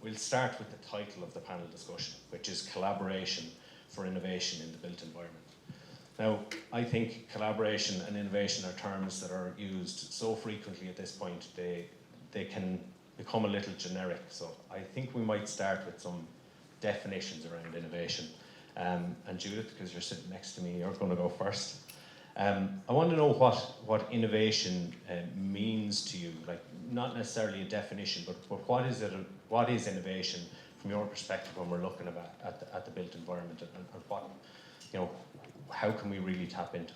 we'll start with the title of the panel discussion, which is Collaboration for Innovation in the Built Environment. Now, I think collaboration and innovation are terms that are used so frequently at this point, they can become a little generic. So I think we might start with some definitions around innovation. And Judith, because you're sitting next to me, you're going to go first. I want to know what innovation means to you, like not necessarily a definition, but what is it? What is innovation from your perspective when we're looking at the built environment, and what, you know, how can we really tap into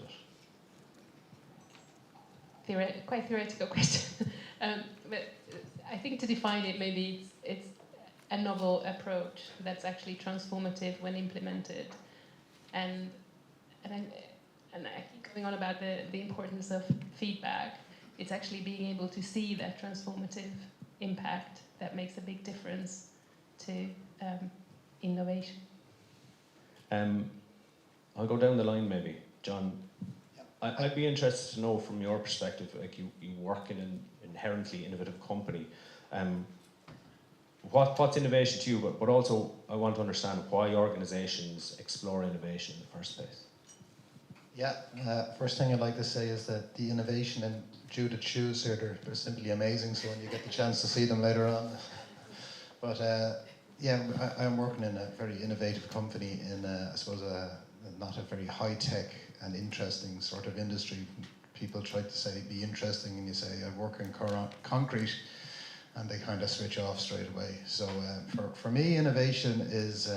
it? Quite theoretical question, but I think to define it, maybe it's a novel approach that's actually transformative when implemented, and I keep going on about the importance of feedback. It's actually being able to see that transformative impact that makes a big difference to innovation. I'll go down the line maybe. John, I'd be interested to know from your perspective, like you work in an inherently innovative company, what's innovation to you, but also I want to understand why organizations explore innovation in the first place. Yeah, first thing I'd like to say is that the innovation in Judith's shoes here, they're simply amazing, so when you get the chance to see them later on. But yeah, I'm working in a very innovative company in, I suppose, not a very high-tech and interesting sort of industry. People try to say, be interesting, and you say, I work in concrete, and they kind of switch off straight away. So for me, innovation is,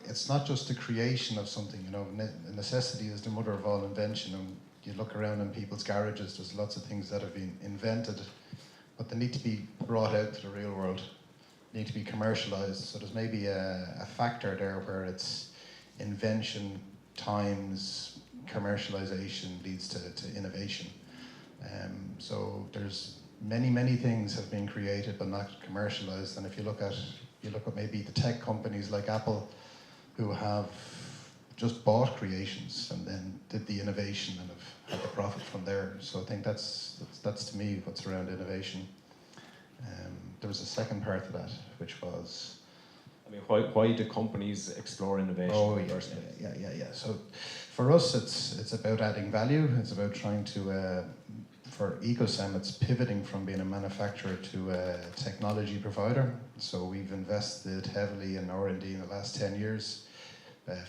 it's not just the creation of something, you know, necessity is the mother of all invention, and you look around in people's garages, there's lots of things that have been invented, but they need to be brought out to the real world, need to be commercialized. So there's maybe a factor there where it's invention times commercialization leads to innovation. So there's many things have been created but not commercialized, and if you look at maybe the tech companies like Apple, who have just bought creations and then did the innovation and have had the profit from there. So I think that's to me what's around innovation. There was a second part of that, which was, I mean, why do companies explore innovation? Oh, yeah. So for us, it's about adding value. It's about trying to, for Ecocem, it's pivoting from being a manufacturer to a technology provider. So we've invested heavily in R&D in the last 10 years.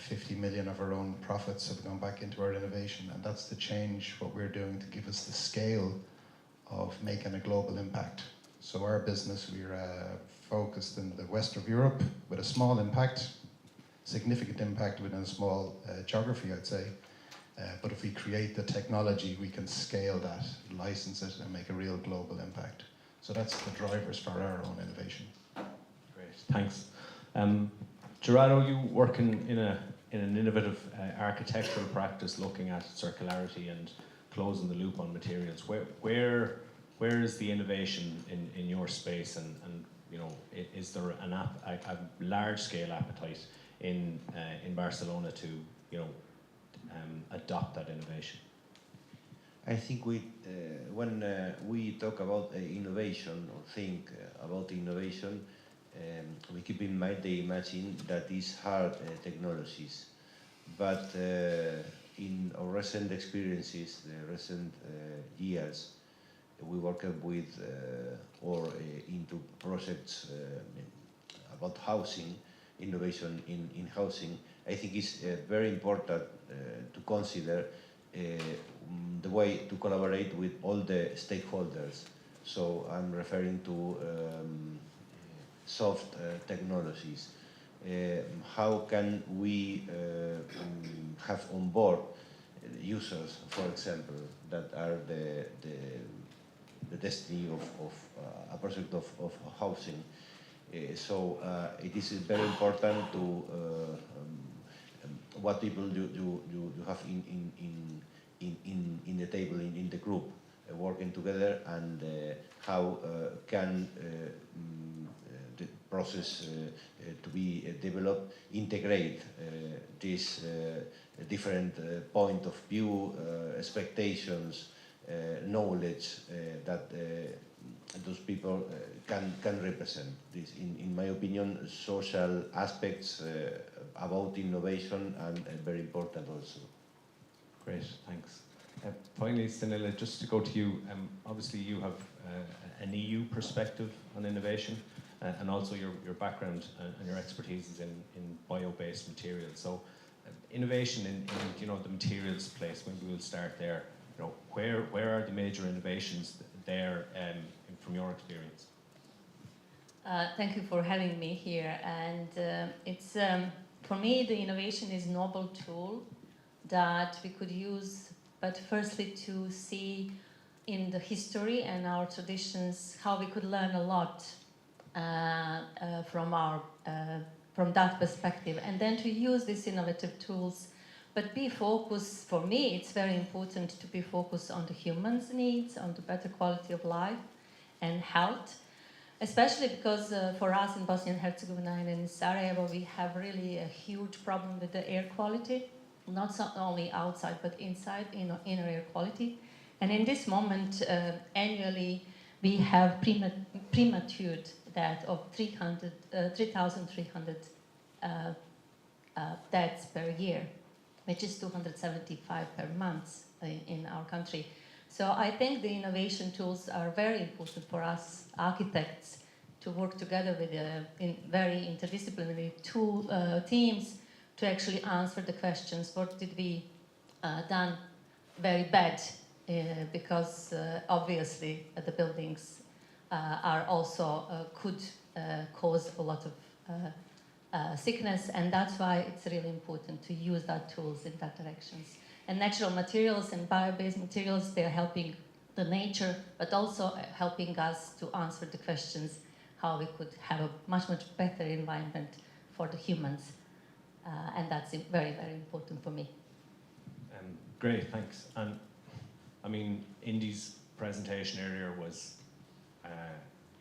50 million of our own profits have gone back into our innovation, and that's the change what we're doing to give us the scale of making a global impact. So our business, we're focused in the west of Europe with a small impact, significant impact within a small geography, I'd say. But if we create the technology, we can scale that, license it, and make a real global impact. So that's the drivers for our own innovation. Great, thanks. Gerardo, you work in an innovative architectural practice looking at circularity and closing the loop on materials. Where is the innovation in your space, and you know, is there a large-scale appetite in Barcelona to, you know, adopt that innovation? I think when we talk about innovation or think about innovation, we keep in mind the imagine that is hard technologies, but in our recent experiences, the recent years, we work with or into projects about housing, innovation in housing. I think it's very important to consider the way to collaborate with all the stakeholders. So I'm referring to soft technologies. How can we have on board users, for example, that are the destiny of a project of housing? So it is very important to what people you have in the table, in the group, working together, and how can the process to be developed integrate this different point of view, expectations, knowledge that those people can represent this. In my opinion, social aspects about innovation and very important also. Great, thanks. Finally, Sanela, just to go to you, obviously you have an EU perspective on innovation, and also your background and your expertise is in bio-based materials. So innovation in the materials place, maybe we'll start there. Where are the major innovations there from your experience? Thank you for having me here. And it's for me, the innovation is a novel tool that we could use, but firstly to see in the history and our traditions how we could learn a lot from that perspective, and then to use these innovative tools, but be focused. For me, it's very important to be focused on the humans' needs, on the better quality of life and health, especially because for us in Bosnia and Herzegovina and in Sarajevo, we have really a huge problem with the air quality, not only outside but inside, inner air quality. And in this moment, annually, we have premature death of 3,300 deaths per year, which is 275 per month in our country. So I think the innovation tools are very important for us architects to work together with in very interdisciplinary teams to actually answer the questions, what did we done very bad, because obviously the buildings are also could cause a lot of sickness, and that's why it's really important to use that tools in that directions. And natural materials and bio-based materials, they're helping the nature, but also helping us to answer the questions how we could have a much better environment for the humans, and that's very, very important for me. Great, thanks. And I mean, Indy's presentation earlier was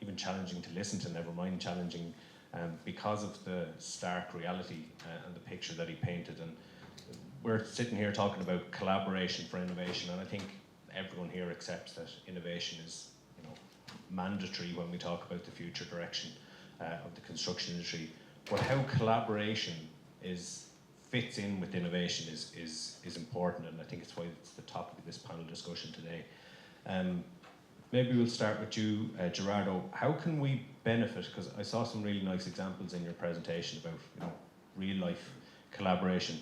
even challenging to listen to, never mind challenging, because of the stark reality and the picture that he painted. And we're sitting here talking about collaboration for innovation, and I think everyone here accepts that innovation is, mandatory when we talk about the future direction of the construction industry. But how collaboration fits in with innovation is important, and I think it's why it's the topic of this panel discussion today. Maybe we'll start with you, Gerardo. How can we benefit, because I saw some really nice examples in your presentation about real life collaboration.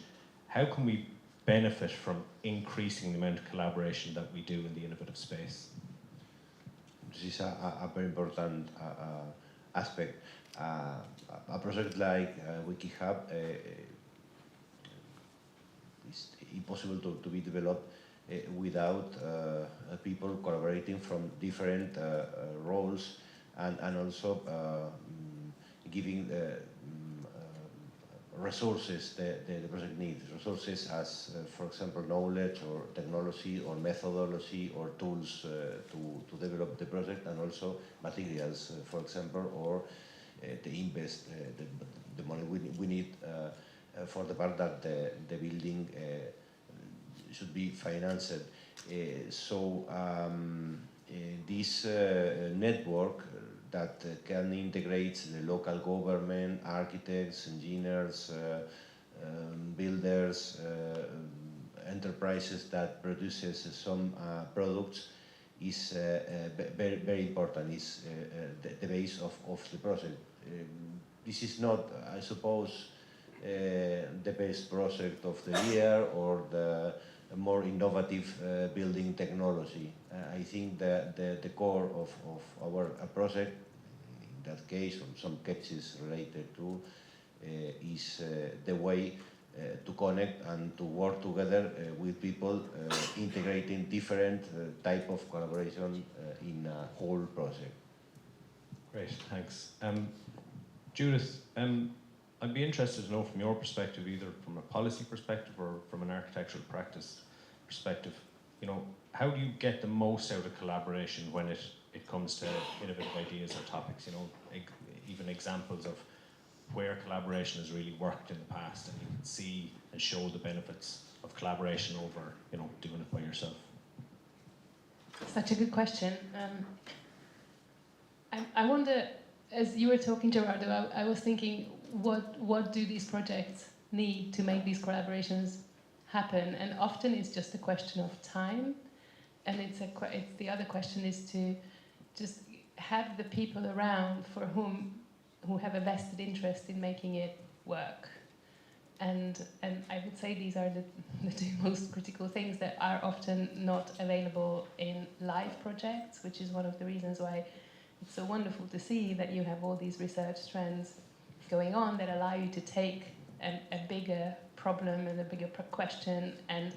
How can we benefit from increasing the amount of collaboration that we do in the innovative space? This is a very important aspect. A project like WikiHub is impossible to be developed without people collaborating from different roles, and also giving resources the project needs. Resources as, for example, knowledge or technology or methodology or tools to develop the project, and also materials, for example, or to invest the money we need for the part that the building should be financed. So this network that can integrate the local government, architects, engineers, builders, enterprises that produces some products is very, very important. Is the base of the project. This is not, I suppose, the best project of the year or the more innovative building technology. I think that the core of our project, in that case, or some cases related to, is the way to connect and to work together with people, integrating different type of collaboration in a whole project. Great, thanks. Judith, I'd be interested to know from your perspective, either from a policy perspective or from an architectural practice perspective, how do you get the most out of collaboration when it comes to innovative ideas or topics? Even examples of where collaboration has really worked in the past, and you can see and show the benefits of collaboration over, doing it by yourself. Such a good question. I wonder, as you were talking, Gerardo, I was thinking, what do these projects need to make these collaborations happen? And often it's just a question of time, and it's the other question is to just have the people around who have a vested interest in making it work. And I would say these are the two most critical things that are often not available in live projects, which is one of the reasons why it's so wonderful to see that you have all these research trends going on that allow you to take a bigger problem and a bigger question and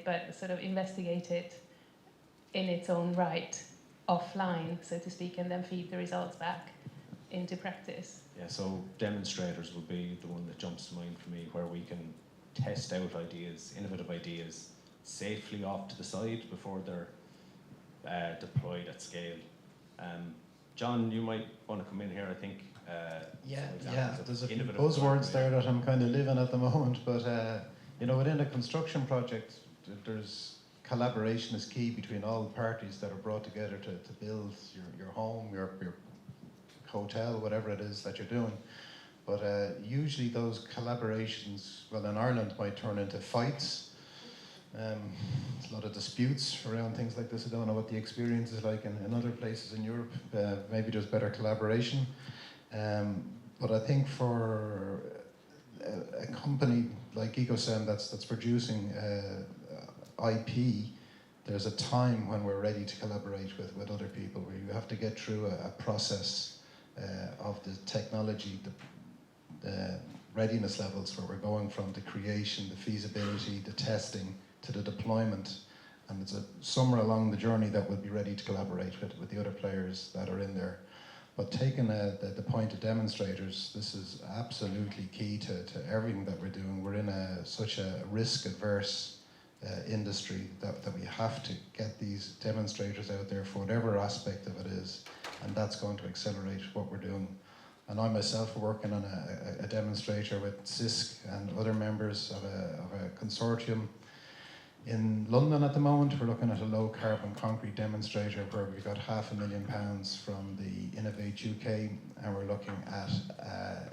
but sort of investigate it in its own right, offline, so to speak, and then feed the results back into practice. Yeah, so demonstrators would be the one that jumps to mind for me, where we can test out ideas, innovative ideas, safely off to the side before they're deployed at scale. John, you might want to come in here, I think. There's a few buzzwords there that I'm kind of living at the moment, but within a construction project, there's collaboration is key between all the parties that are brought together to build your home, your hotel, whatever it is that you're doing. But usually those collaborations, well, in Ireland, might turn into fights. There's a lot of disputes around things like this. I don't know what the experience is like in other places in Europe. Maybe there's better collaboration. But I think for a company like Ecocem that's producing IP, there's a time when we're ready to collaborate with other people, where you have to get through a process of the technology, the readiness levels, where we're going from the creation, the feasibility, the testing, to the deployment. And it's somewhere along the journey that we'll be ready to collaborate with the other players that are in there. But taking the point of demonstrators, this is absolutely key to everything that we're doing. We're in such a risk-averse industry that we have to get these demonstrators out there for whatever aspect of it is, and that's going to accelerate what we're doing. And I myself are working on a demonstrator with CISC and other members of a consortium in London at the moment. We're looking at a low carbon concrete demonstrator where we've got £500,000 from the Innovate UK, and we're looking at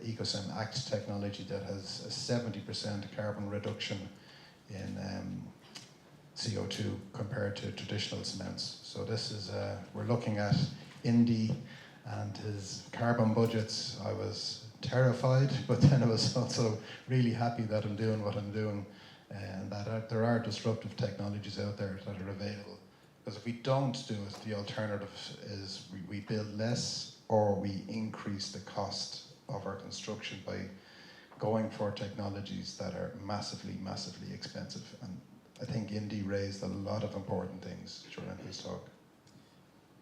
Ecocem ACT technology that has a 70% carbon reduction in CO2 compared to traditional cements. So this is, we're looking at Indy and his carbon budgets. I was terrified, but then I was also really happy that I'm doing what I'm doing, and that there are disruptive technologies out there that are available. Because if we don't do it, the alternative is we build less, or we increase the cost of our construction by going for technologies that are massively, massively expensive. And I think Indy raised a lot of important things during his talk.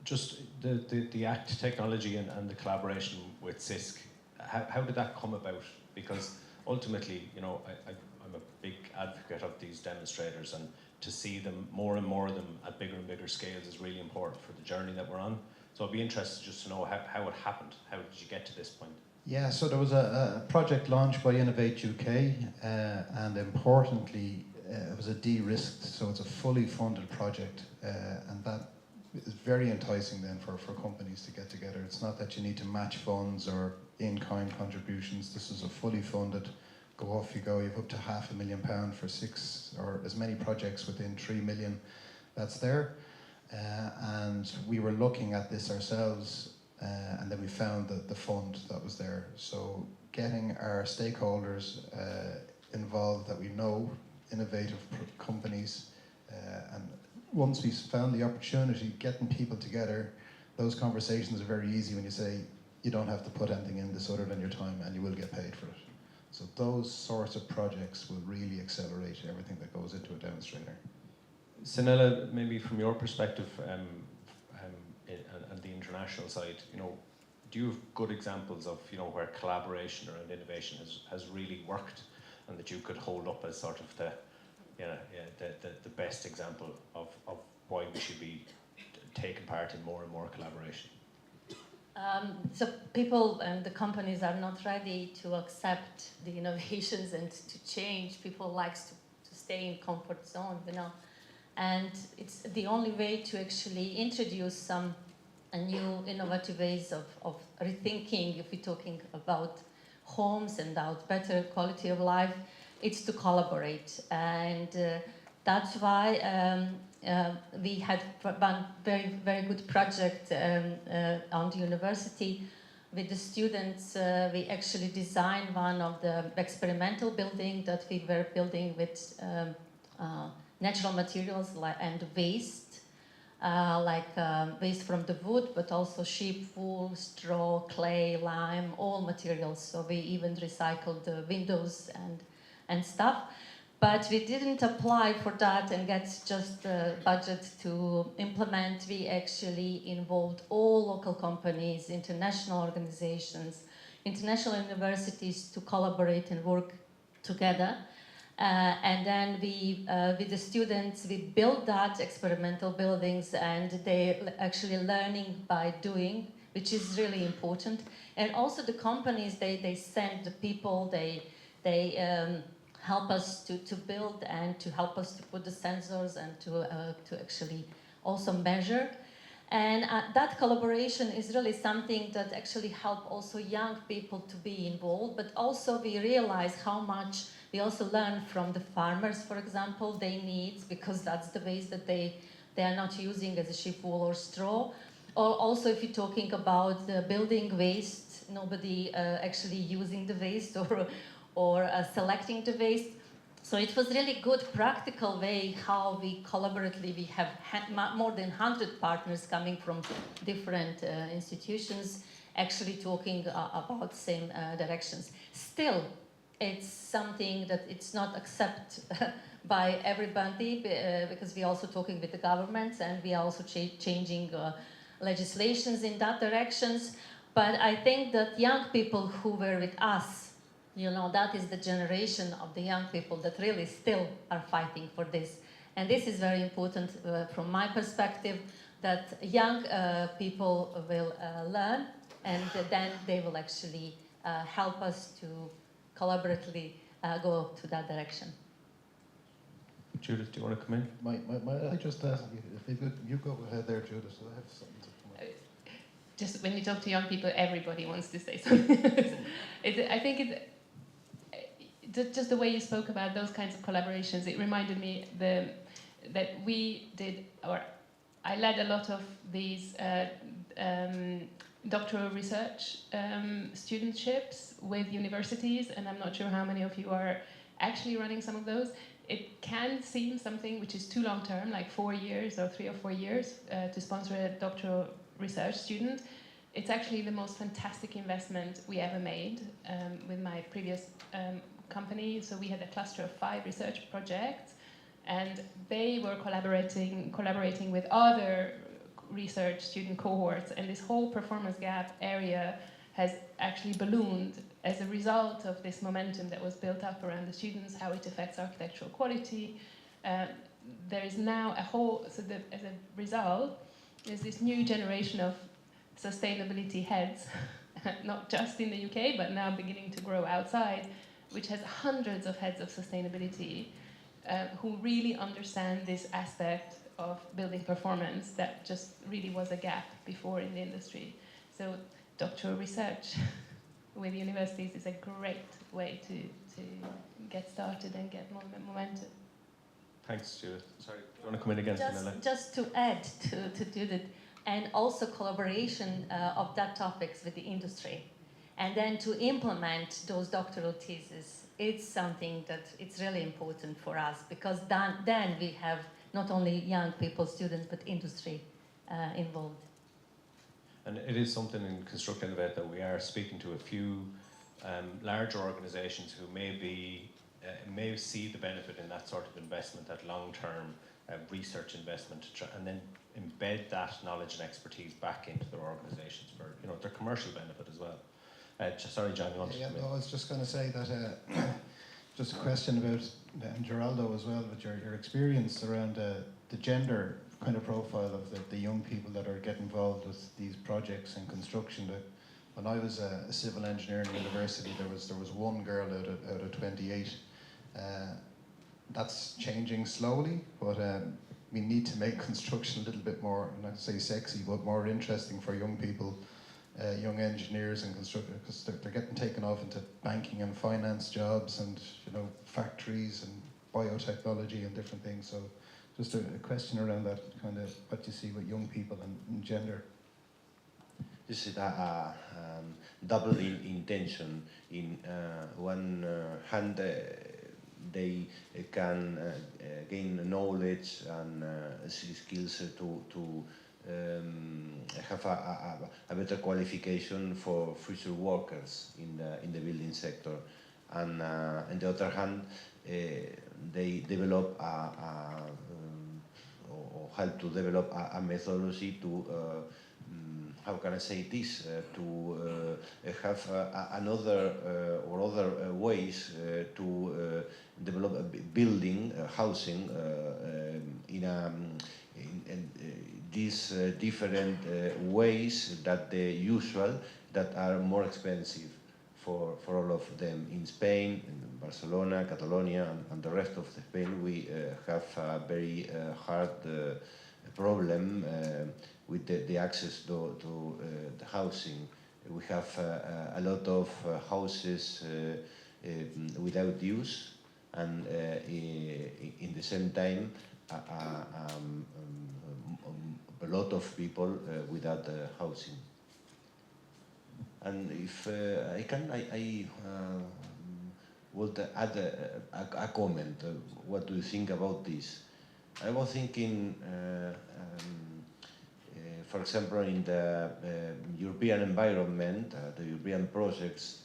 Just the ACT technology and the collaboration with CISC, how did that come about? Because ultimately, I'm a big advocate of these demonstrators, and to see them, more and more of them at bigger and bigger scales, is really important for the journey that we're on. So I'd be interested just to know how it happened. How did you get to this point? Yeah, so there was a project launched by Innovate UK, and importantly, it was a de-risked, so it's a fully funded project, and that is very enticing then for companies to get together. It's not that you need to match funds or in-kind contributions. This is a fully funded, go off you go. You have up to £500,000 for 6 or as many projects within 3 million that's there. And we were looking at this ourselves, and then we found the fund that was there. So getting our stakeholders involved that we know, innovative companies, and once we found the opportunity, getting people together, those conversations are very easy when you say you don't have to put anything in this other than your time, and you will get paid for it. So those sorts of projects will really accelerate everything that goes into a demonstrator. Sanela, maybe from your perspective, and the international side, do you have good examples of where collaboration or an innovation has really worked, and that you could hold up as sort of the best example of why we should be taking part in more and more collaboration? So people and the companies are not ready to accept the innovations and to change. People like to stay in comfort zone, and it's the only way to actually introduce some new innovative ways of rethinking, if we're talking about homes and about better quality of life, it's to collaborate. And that's why we had one very, very good project on the university. With the students, we actually designed one of the experimental building that we were building with natural materials and waste. Waste from the wood, but also sheep wool, straw, clay, lime, all materials. So we even recycled the windows and stuff. But we didn't apply for that and get just the budget to implement. We actually involved all local companies, international organizations, international universities to collaborate and work together. And then we, with the students, we built that experimental buildings, and they're actually learning by doing, which is really important. And also the companies, they send the people, they help us to build and to help us to put the sensors and to actually also measure. And that collaboration is really something that actually help also young people to be involved, but also we realize how much we also learn from the farmers, for example, they need, because that's the waste that they are not using as a sheep wool or straw. Or also if you're talking about the building waste, nobody actually using the waste or selecting the waste. So it was really good practical way how we collaboratively, we have more than 100 partners coming from different institutions actually talking about same directions. Still, it's something that it's not accepted by everybody because we're also talking with the governments and we are also changing legislations in that directions. But I think that young people who were with us, you know, that is the generation of the young people that really still are fighting for this. And this is very important from my perspective, that young people will learn and then they will actually help us to collaboratively go to that direction. Judith, do you want to come in? I just ask if you go ahead there, Judith, so I have something to come in. Just when you talk to young people, everybody wants to say something. I think just the way you spoke about those kinds of collaborations, it reminded me that we did, or I led a lot of these doctoral research studentships with universities, and I'm not sure how many of you are actually running some of those. It can seem something which is too long term, like 4 years or 3 or 4 years to sponsor a doctoral research student. It's actually the most fantastic investment we ever made with my previous company. So we had a cluster of 5 research projects, and they were collaborating with other research student cohorts, and this whole performance gap area has actually ballooned as a result of this momentum that was built up around the students, how it affects architectural quality. There is now a whole, as a result, there's this new generation of sustainability heads, not just in the UK, but now beginning to grow outside, which has hundreds of heads of sustainability who really understand this aspect of building performance that just really was a gap before in the industry. So doctoral research with universities is a great way to get started and get more momentum. Thanks, Judith. Sorry, do you want to come in again, Sanela? Just to add to Judith, and also collaboration of that topics with the industry, and then to implement those doctoral theses, it's something that it's really important for us, because then we have not only young people, students, but industry involved. And it is something in Construct Innovate that we are speaking to a few larger organisations who may see the benefit in that sort of investment, that long-term research investment, and then embed that knowledge and expertise back into their organisations for their commercial benefit as well. Sorry, John, you wanted to come in? No, I was just going to say that just a question about Geraldo as well, with your experience around the gender kind of profile of the young people that are getting involved with these projects and construction. That when I was a civil engineer in university, there was one girl out of 28. That's changing slowly, but we need to make construction a little bit more, not to say sexy, but more interesting for young people, young engineers and constructors, because they're getting taken off into banking and finance jobs and, you know, factories and biotechnology and different things. So just a question around that, kind of what you see with young people and gender. This is a double intention. In one hand, they can gain knowledge and skills to have a better qualification for future workers in the building sector, and on the other hand, they develop or help to develop a methodology to how can I say this, to have another or other ways to develop building, housing in these different ways that the usual, that are more expensive for all of them. In Spain, in Barcelona, Catalonia, and the rest of Spain, we have a very hard problem with the access to the housing. We have a lot of houses without use, and in the same time a lot of people without housing. And if I can, I would add a comment. What do you think about this? I was thinking, for example, in the European environment, the European projects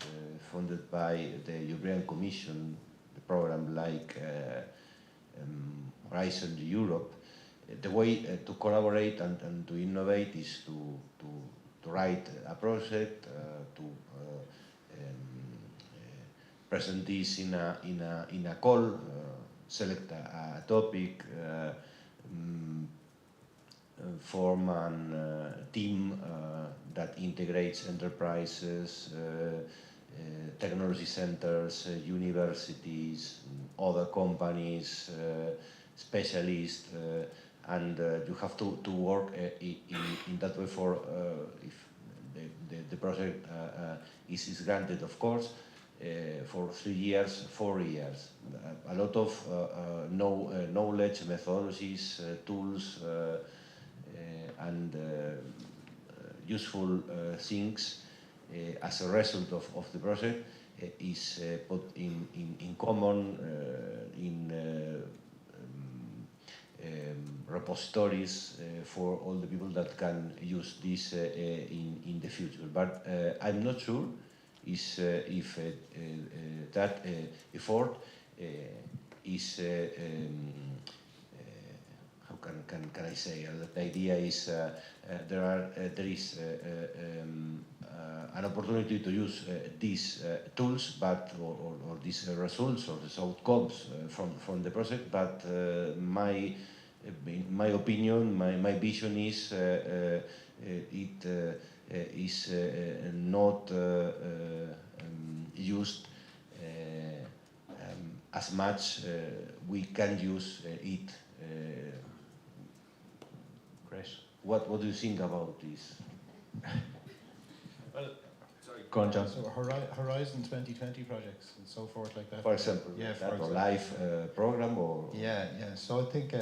funded by the European Commission, the program like Horizon Europe, the way to collaborate and to innovate is to write a project, to present this in a call, select a topic, form a team that integrates enterprises, technology centers, universities, other companies, specialists, and you have to work in that way for if the project is granted, of course, for 3 years, 4 years. A lot of knowledge, methodologies, tools, and useful things as a result of the project is put in common in repositories for all the people that can use this in the future. But I'm not sure if that effort is how can I say? The idea is there is an opportunity to use these tools, but or these results or these outcomes from the project. But in my opinion, my vision is it is not used as much we can use it. Great. What do you think about this? Well, sorry. Go on, John. So Horizon 2020 projects and so forth like that. For example, yeah, that for or example. live program or Yeah. So I think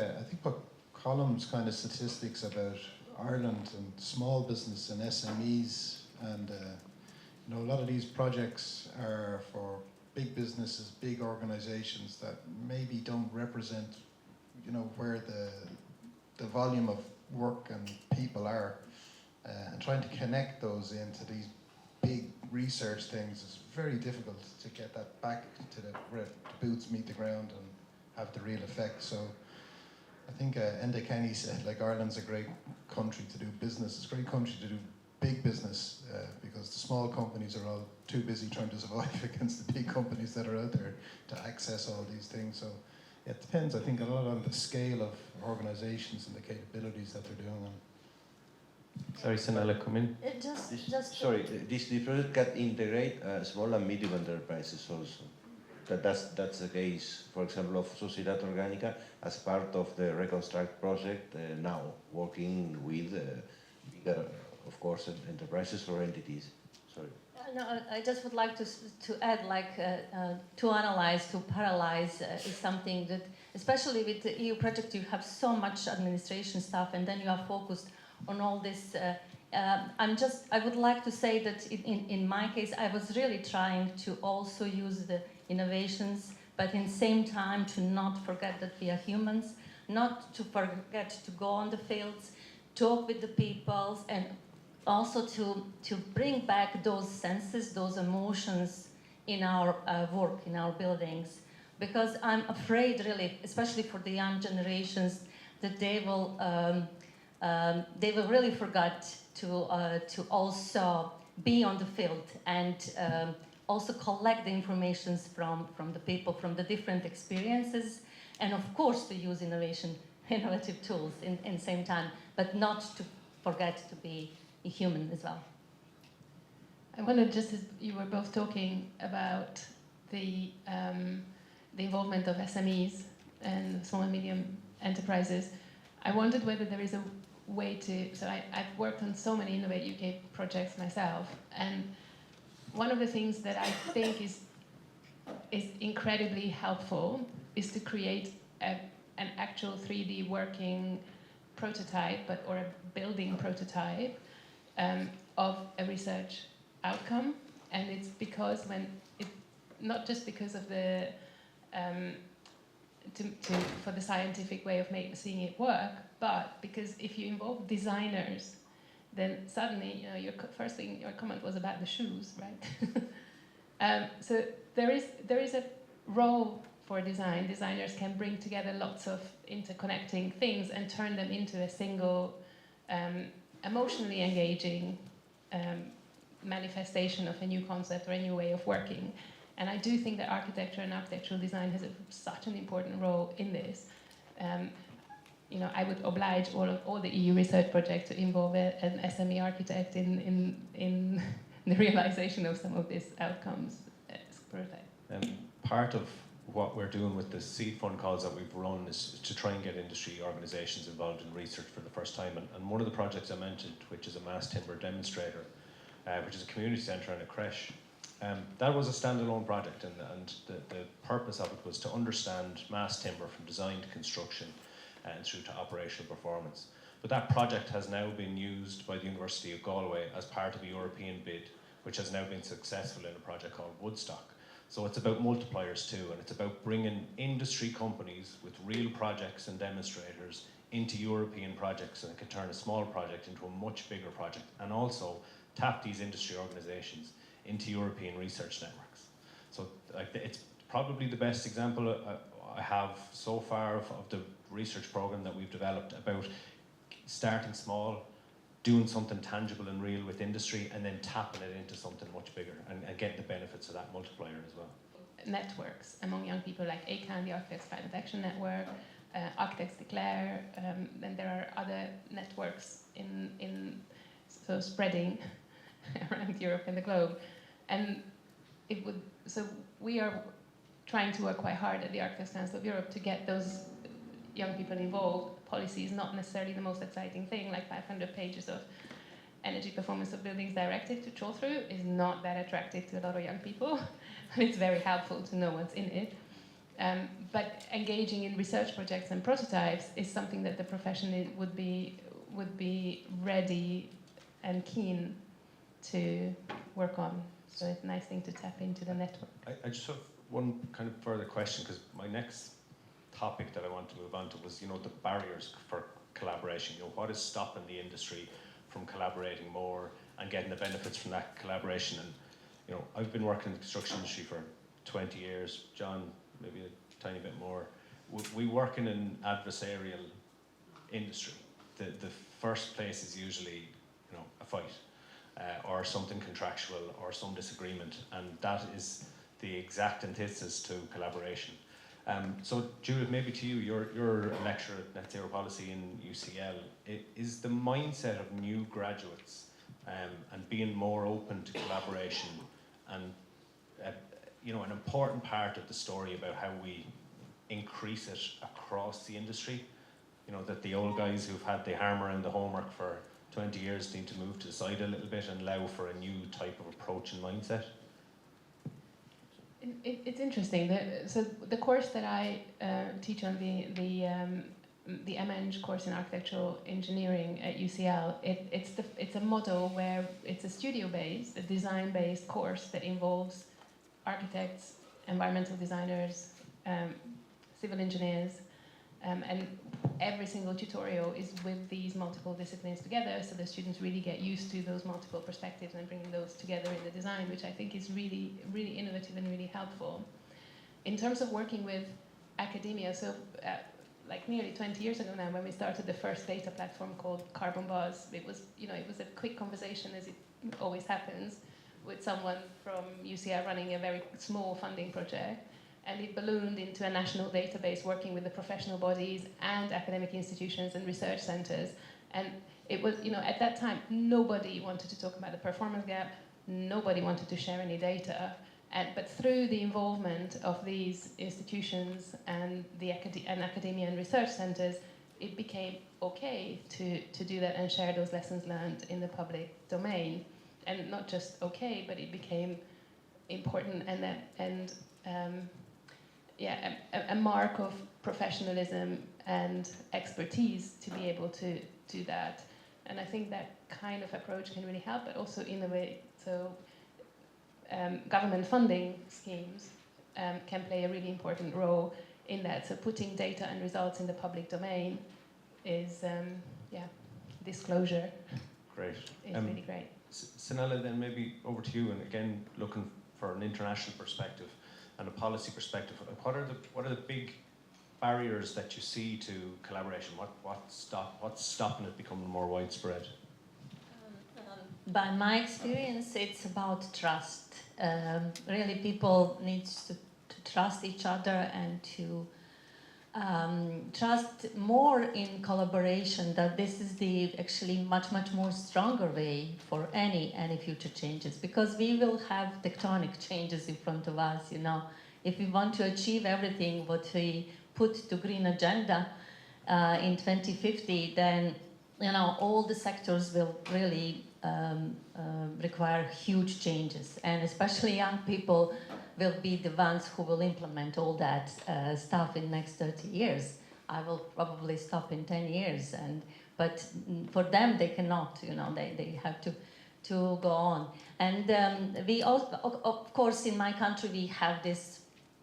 what Colm's kind of statistics about Ireland and small business and SMEs, and you know, a lot of these projects are for big businesses, big organisations that maybe don't represent, you know, where the volume of work and people are, and trying to connect those into these big research things is very difficult to get that back to where the boots meet the ground and have the real effect. So I think Enda Kenny said, like, Ireland's a great country to do business. It's a great country to do big business because the small companies are all too busy trying to survive against the big companies that are out there to access all these things. So it depends, I think, a lot on the scale of organisations and the capabilities that they're doing. Sorry, Sanela, come in. Just sorry, this project can integrate small and medium enterprises also. that's the case, for example, of Societat Organica as part of the Reconstruct project now, working with bigger, of course, enterprises or entities. Sorry. No, I just would like to add, like, to analyze, to paralyze is something that, especially with the EU project, you have so much administration stuff, and then you are focused on all this. I would like to say that in my case, I was really trying to also use the innovations, but in the same time to not forget that we are humans, not to forget to go on the fields, talk with the people, and also to bring back those senses, those emotions in our work, in our buildings. Because I'm afraid, really, especially for the young generations, that they will really forget to also be on the field and also collect the information from the people, from the different experiences, and of course to use innovative tools in the same time, but not to forget to be a human as well. I wondered, just as you were both talking about the involvement of SMEs and small and medium enterprises, I wondered whether there is a way to, so I've worked on so many Innovate UK projects myself, and one of the things that I think is incredibly helpful is to create an actual 3D working prototype, or a building prototype of a research outcome. And it's because not just because of the for the scientific way of seeing it work, but because if you involve designers, then suddenly, your first thing, your comment was about the shoes, right? So there is a role for design. Designers can bring together lots of interconnecting things and turn them into a single, emotionally engaging manifestation of a new concept or a new way of working. And I do think that architecture and architectural design has such an important role in this. I would oblige all the EU research projects to involve an SME architect in the realization of some of these outcomes. It's perfect. Part of what we're doing with the seed fund calls that we've run is to try and get industry organisations involved in research for the first time. And one of the projects I mentioned, which is a mass timber demonstrator, which is a community centre and a creche, that was a standalone project, and the purpose of it was to understand mass timber from design to construction and through to operational performance. But that project has now been used by the University of Galway as part of a European bid, which has now been successful in a project called Woodstock. So it's about multipliers too, and it's about bringing industry companies with real projects and demonstrators into European projects, and it can turn a small project into a much bigger project, and also tap these industry organisations into European research networks. So it's probably the best example I have so far of the research program that we've developed about starting small, doing something tangible and real with industry, and then tapping it into something much bigger and getting the benefits of that multiplier as well. Networks among young people like ACAN, the Architects Climate Action Network, Architects Declare, and there are other networks so spreading around Europe and the globe. And so we are trying to work quite hard at the Architects Council of Europe to get those young people involved. Policy is not necessarily the most exciting thing, like 500 pages of energy performance of buildings directive to trawl through is not that attractive to a lot of young people. It's very helpful to know what's in it. But engaging in research projects and prototypes is something that the profession would be ready and keen to work on. So it's a nice thing to tap into the network. I just have one kind of further question, because my next topic that I want to move on to was, the barriers for collaboration. What is stopping the industry from collaborating more and getting the benefits from that collaboration? And I've been working in the construction industry for 20 years. John, maybe a tiny bit more. We work in an adversarial industry. The first place is usually, a fight. Or something contractual, or some disagreement, and that is the exact antithesis to collaboration. So Judith, maybe to you, you're a lecturer at Net Zero Policy in UCL. Is the mindset of new graduates and being more open to collaboration and an important part of the story about how we increase it across the industry. That the old guys who've had the hammer and the homework for 20 years need to move to the side a little bit and allow for a new type of approach and mindset. It's interesting. So the course that I teach on, the MEng course in architectural engineering at UCL, it's a model where it's a studio-based, a design-based course that involves architects, environmental designers, civil engineers, and every single tutorial is with these multiple disciplines together, so the students really get used to those multiple perspectives and bringing those together in the design, which I think is really, really innovative and really helpful. In terms of working with academia, so like nearly 20 years ago now, when we started the first data platform called Carbon Buzz, it was a quick conversation, as it always happens, with someone from UCL running a very small funding project. And it ballooned into a national database working with the professional bodies and academic institutions and research centers. And it was, at that time, nobody wanted to talk about the performance gap, nobody wanted to share any data. But through the involvement of these institutions and academia and research centers, it became okay to do that and share those lessons learned in the public domain. And not just okay, but it became important a mark of professionalism and expertise to be able to do that. And I think that kind of approach can really help, but also innovate. So government funding schemes can play a really important role in that. So putting data and results in the public domain is, disclosure. Great. Is really great. Sanela, then maybe over to you, and again, looking for an international perspective and a policy perspective. What are the big barriers that you see to collaboration? What's stopping it becoming more widespread? By my experience, it's about trust. Really, people need to trust each other and to trust more in collaboration, that this is the actually much more stronger way for any future changes, because we will have tectonic changes in front of us. If we want to achieve everything what we put to green agenda in 2050, then all the sectors will really require huge changes, and especially young people will be the ones who will implement all that stuff in the next 30 years. I will probably stop in 10 years, but for them they cannot, they have to go on. And we also, of course, in my country we have this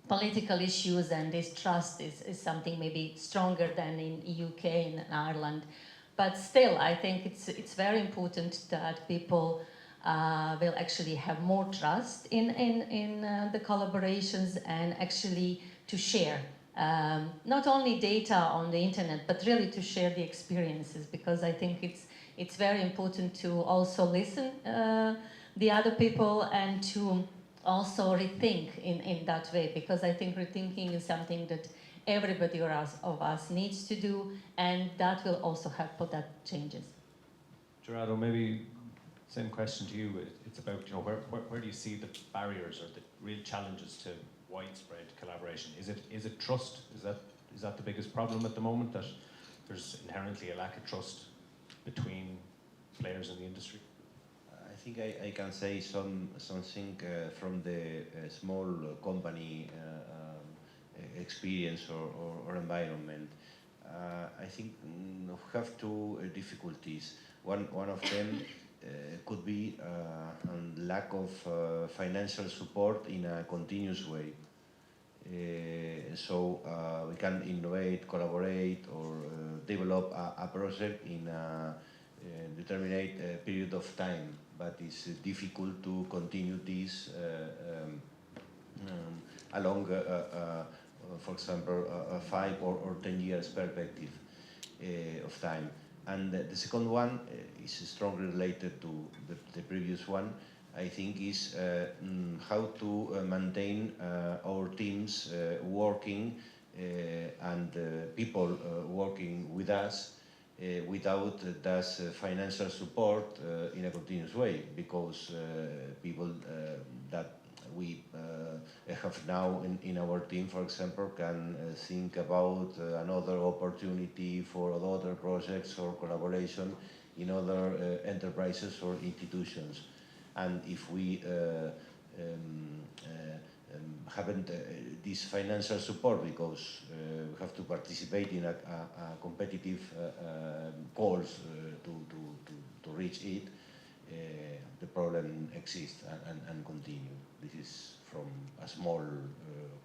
political issues, and this trust is something maybe stronger than in UK and Ireland. But still, I think it's very important that people will actually have more trust in the collaborations, and actually to share not only data on the internet, but really to share the experiences, because I think it's very important to also listen the other people and to also rethink in that way, because I think rethinking is something that everybody of us needs to do, and that will also help put that changes. Gerardo, maybe same question to you. It's about where do you see the barriers or the real challenges to widespread collaboration? Is it trust? Is that the biggest problem at the moment, that there's inherently a lack of trust between players in the industry? I think I can say something from the small company experience or environment. I think we have two difficulties. One of them could be lack of financial support in a continuous way. So we can innovate, collaborate, or develop a project in a determinate period of time, but it's difficult to continue this along, for example, a 5 or 10 years perspective of time. And the second one is strongly related to the previous one, I think, is how to maintain our teams working and people working with us without that financial support in a continuous way, because people that we have now in our team, for example, can think about another opportunity for other projects or collaboration in other enterprises or institutions. And if we haven't this financial support because we have to participate in a competitive calls to reach it, the problem exists and continue. This is from a small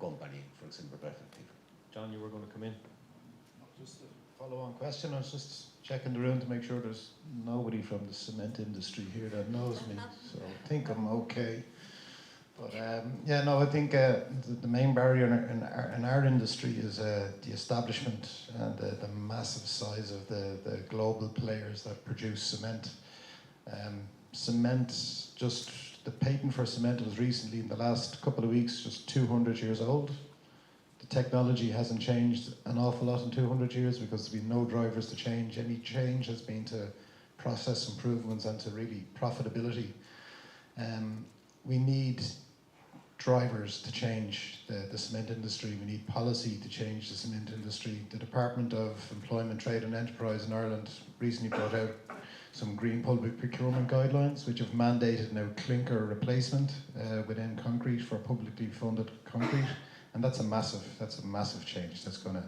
company, for example, perspective. John, you were going to come in? Just a follow-on question. I was just checking the room to make sure there's nobody from the cement industry here that knows me, so I think I'm okay. But yeah, no, I think the main barrier in our industry is the establishment and the massive size of the global players that produce cement. Cement, just the patent for cement was recently, in the last couple of weeks, just 200 years old. The technology hasn't changed an awful lot in 200 years because there's been no drivers to change. Any change has been to process improvements and to really profitability. We need drivers to change the cement industry. We need policy to change the cement industry. The Department of Employment, Trade and Enterprise in Ireland recently brought out some green public procurement guidelines which have mandated now clinker replacement within concrete for publicly funded concrete, and that's a massive change. That's going to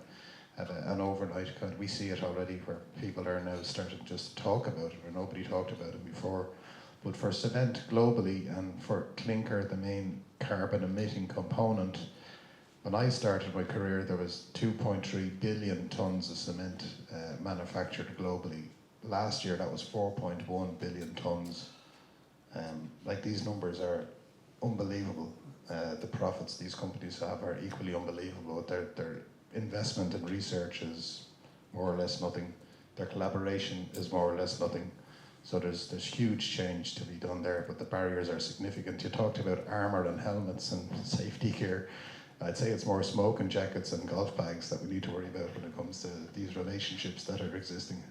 have an overnight kind of, we see it already where people are now starting to just talk about it where nobody talked about it before. But for cement globally and for clinker, the main carbon emitting component, when I started my career there was 2.3 billion tonnes of cement manufactured globally. Last year that was 4.1 billion tonnes. Like, these numbers are unbelievable. The profits these companies have are equally unbelievable. Their investment in research is more or less nothing. Their collaboration is more or less nothing. So there's huge change to be done there, but the barriers are significant. You talked about armour and helmets and safety gear. I'd say it's more smoking jackets and golf bags that we need to worry about when it comes to these relationships that are existing.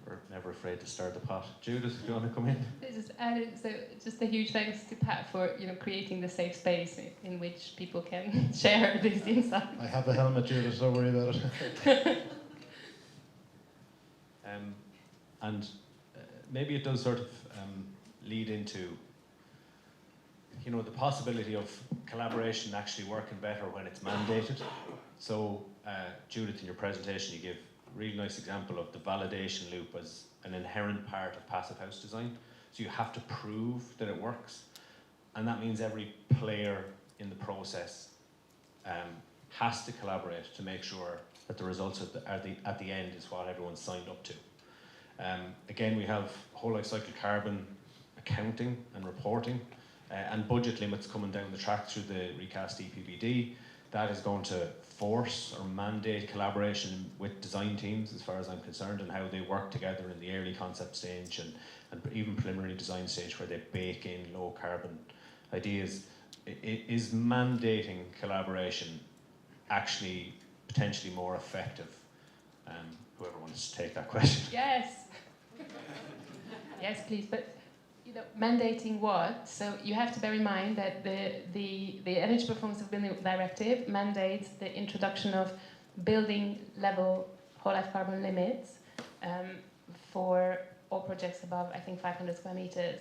We're never afraid to stir the pot. Judith, if you want to come in. Just added, so just a huge thanks to Pat for creating the safe space in which people can share these insights. I have a helmet, Judith, don't worry about it. And maybe it does sort of lead into, the possibility of collaboration actually working better when it's mandated. So, Judith, in your presentation, you give a really nice example of the validation loop as an inherent part of passive house design. So you have to prove that it works, and that means every player in the process has to collaborate to make sure that the results at the end is what everyone's signed up to. Again, we have whole life cycle carbon accounting and reporting and budget limits coming down the track through the recast EPBD. That is going to force or mandate collaboration with design teams, as far as I'm concerned, and how they work together in the early concept stage and even preliminary design stage, where they bake in low carbon ideas. Is mandating collaboration actually potentially more effective? Whoever wants to take that question. Yes. Yes, please. But mandating what? So you have to bear in mind that the Energy Performance of Building Directive mandates the introduction of building level whole life carbon limits for all projects above, I think, 500 square meters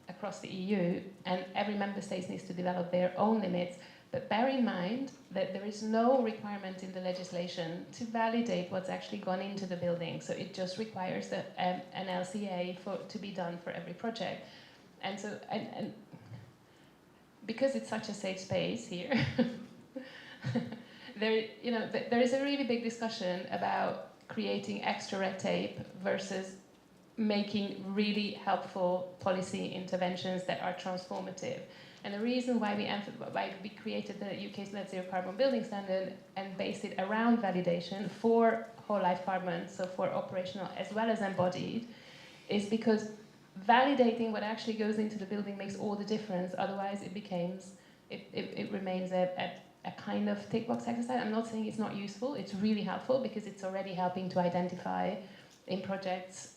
across the EU, and every member state needs to develop their own limits. But bear in mind that there is no requirement in the legislation to validate what's actually gone into the building. So it just requires an LCA to be done for every project. And so, and because it's such a safe space here, there is a really big discussion about creating extra red tape versus making really helpful policy interventions that are transformative. And the reason why we created the UK's Net Zero Carbon Building Standard and based it around validation for whole life carbon, so for operational as well as embodied, is because validating what actually goes into the building makes all the difference. Otherwise, it remains a kind of tick box exercise. I'm not saying it's not useful. It's really helpful because it's already helping to identify in projects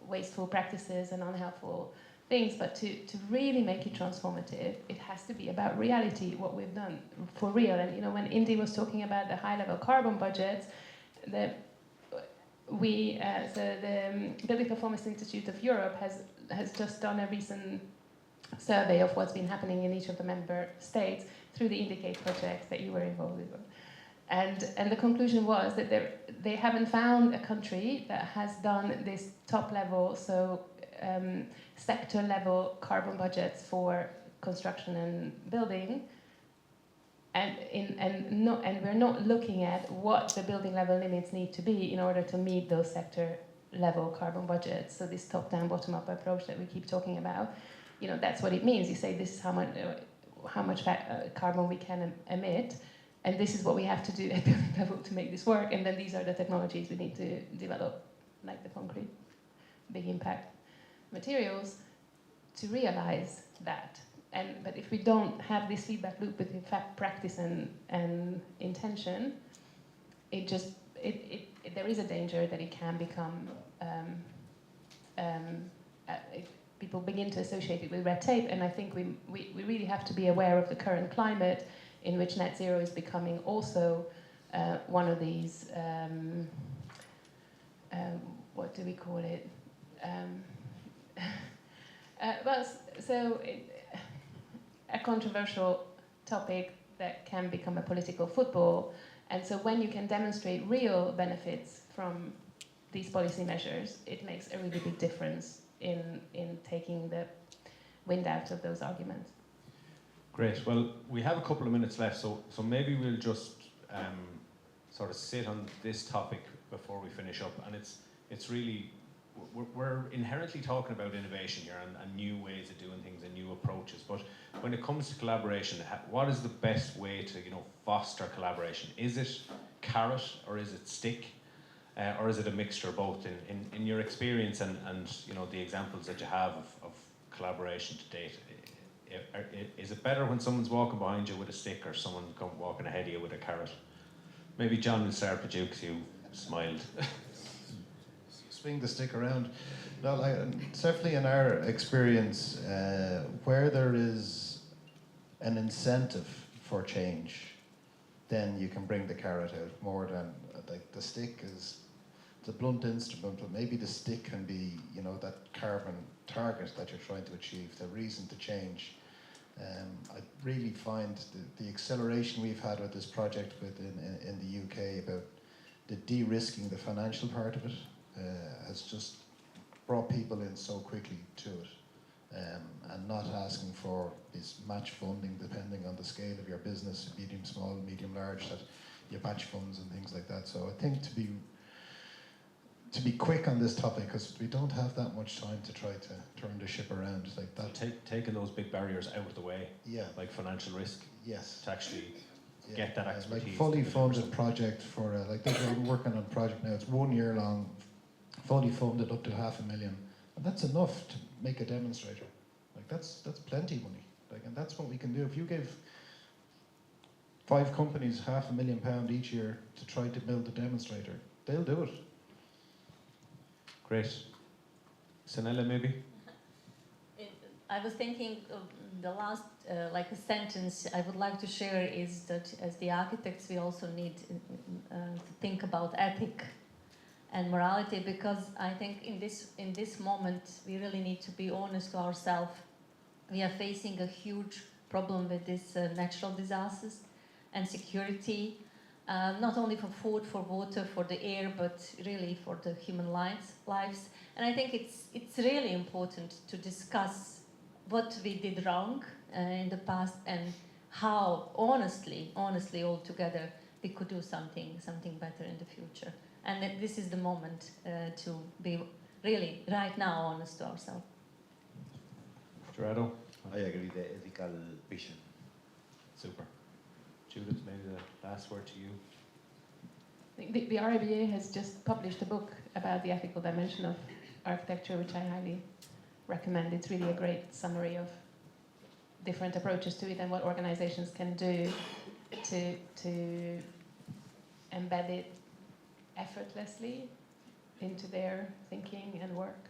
wasteful practices and unhelpful things, but to really make it transformative, it has to be about reality, what we've done for real. And when Indy was talking about the high-level carbon budgets, the Building Performance Institute of Europe has just done a recent survey of what's been happening in each of the member states through the Indicate project that you were involved with. And the conclusion was that they haven't found a country that has done this top level, sector level carbon budgets for construction and building, and we're not looking at what the building level limits need to be in order to meet those sector level carbon budgets. So this top-down, bottom-up approach that we keep talking about, that's what it means. You say this is how much carbon we can emit, and this is what we have to do at building level to make this work. And then these are the technologies we need to develop, like the concrete, big impact materials, to realize that. But if we don't have this feedback loop between practice and intention, there is a danger that it can become people begin to associate it with red tape. And I think we really have to be aware of the current climate in which net zero is becoming also one of these what do we call it? A controversial topic that can become a political football. And so when you can demonstrate real benefits from these policy measures, it makes a really big difference in taking the wind out of those arguments. Great. Well, we have a couple of minutes left, so maybe we'll just sort of sit on this topic before we finish up. And it's really, we're inherently talking about innovation here and new ways of doing things and new approaches. But when it comes to collaboration, what is the best way to foster collaboration? Is it carrot or is it stick? Or is it a mixture of both in your experience and the examples that you have of collaboration to date? Is it better when someone's walking behind you with a stick or someone walking ahead of you with a carrot? Maybe John will start with you because you smiled. Swing the stick around. No, certainly in our experience, where there is an incentive for change, then you can bring the carrot out more than the stick is the blunt instrument, but maybe the stick can be, that carbon target that you're trying to achieve, the reason to change. I really find the acceleration we've had with this project in the UK about the de-risking the financial part of it has just brought people in so quickly to it, and not asking for this match funding depending on the scale of your business, medium, small, medium, large, that you match funds and things like that. So I think to be quick on this topic, because we don't have that much time to try to turn the ship around like that. Taking those big barriers out of the way, like financial risk, yes, to actually get that expertise. Like fully funded project for we're working on a project now. It's 1 year long, fully funded up to $500,000, and that's enough to make a demonstrator. Like that's plenty money. And that's what we can do. If you give 5 companies £500,000 each year to try to build a demonstrator, they'll do it. Great. Sanela, maybe? I was thinking of the last, a sentence I would like to share is that as the architects, we also need to think about ethic and morality, because I think in this moment, we really need to be honest to ourselves. We are facing a huge problem with these natural disasters and security, not only for food, for water, for the air, but really for the human lives. And I think it's really important to discuss what we did wrong in the past and how honestly all together we could do something better in the future. And that this is the moment to be really right now honest to ourselves. Gerardo? I agree, the ethical vision. Super. Judith, maybe the last word to you. I think the RIBA has just published a book about the ethical dimension of architecture, which I highly recommend. It's really a great summary of different approaches to it and what organizations can do to embed it effortlessly into their thinking and work.